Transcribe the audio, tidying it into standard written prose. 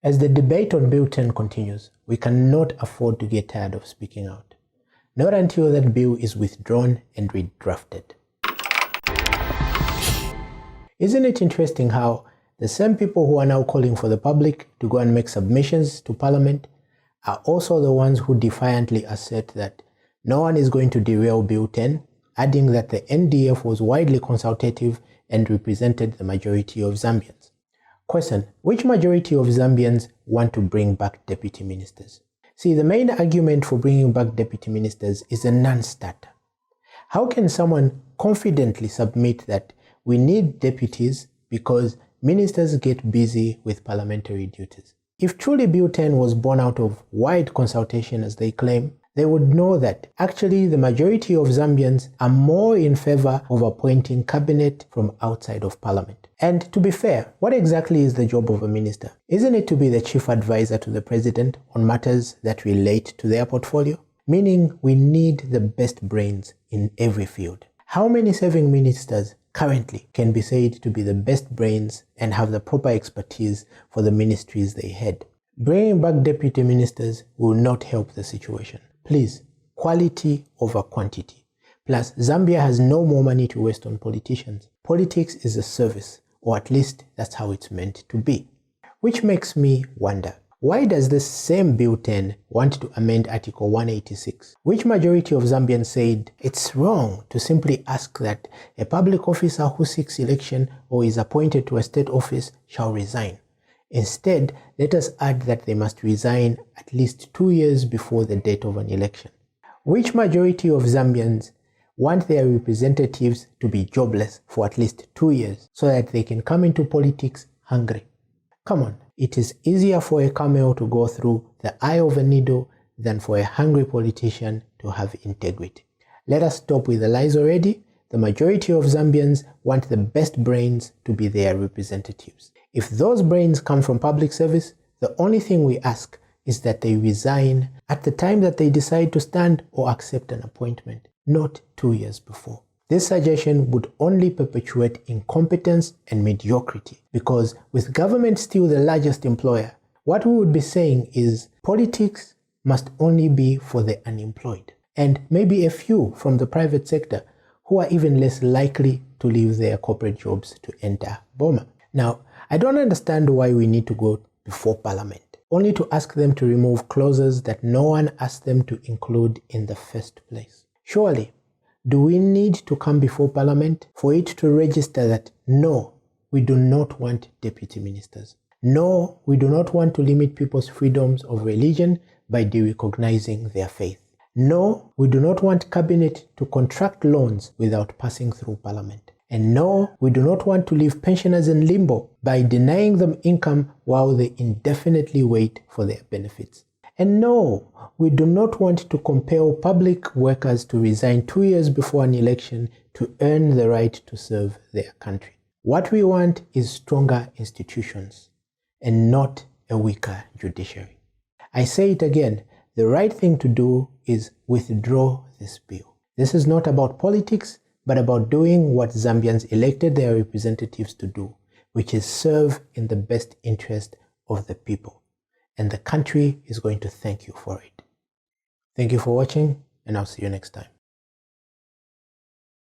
As the debate on Bill 10 continues, we cannot afford to get tired of speaking out. Not until that bill is withdrawn and redrafted. Isn't it interesting how the same people who are now calling for the public to go and make submissions to Parliament are also the ones who defiantly assert that no one is going to derail Bill 10, adding that the NDF was widely consultative and represented the majority of Zambians. Question: which majority of Zambians want to bring back deputy ministers? See, the main argument for bringing back deputy ministers is a non-starter. How can someone confidently submit that we need deputies because ministers get busy with parliamentary duties? If truly Bill 10 was born out of wide consultation as they claim, they would know that actually the majority of Zambians are more in favor of appointing cabinet from outside of parliament. And to be fair, what exactly is the job of a minister? Isn't it to be the chief advisor to the president on matters that relate to their portfolio? Meaning we need the best brains in every field. How many serving ministers currently can be said to be the best brains and have the proper expertise for the ministries they head? Bringing back deputy ministers will not help the situation. Please, quality over quantity. Plus, Zambia has no more money to waste on politicians. Politics is a service, or at least that's how it's meant to be. Which makes me wonder, why does this same Bill 10 want to amend Article 186? Which majority of Zambians said it's wrong to simply ask that a public officer who seeks election or is appointed to a state office shall resign? Instead, let us add that they must resign at least 2 years before the date of an election. Which majority of Zambians want their representatives to be jobless for at least 2 years so that they can come into politics hungry? Come on, it is easier for a camel to go through the eye of a needle than for a hungry politician to have integrity. Let us stop with the lies already. The majority of Zambians want the best brains to be their representatives. If those brains come from public service, the only thing we ask is that they resign at the time that they decide to stand or accept an appointment, not 2 years before. This suggestion would only perpetuate incompetence and mediocrity, because with government still the largest employer, what we would be saying is politics must only be for the unemployed, and maybe a few from the private sector who are even less likely to leave their corporate jobs to enter Boma. Now, I don't understand why we need to go before Parliament, only to ask them to remove clauses that no one asked them to include in the first place. Surely, do we need to come before Parliament for it to register that no, we do not want deputy ministers? No, we do not want to limit people's freedoms of religion by derecognizing their faith. No, we do not want cabinet to contract loans without passing through Parliament. And no, we do not want to leave pensioners in limbo by denying them income while they indefinitely wait for their benefits. And no, we do not want to compel public workers to resign 2 years before an election to earn the right to serve their country. What we want is stronger institutions and not a weaker judiciary. I say it again, the right thing to do is withdraw this bill. This is not about politics, but about doing what Zambians elected their representatives to do, which is serve in the best interest of the people. And the country is going to thank you for it. Thank you for watching, and I'll see you next time.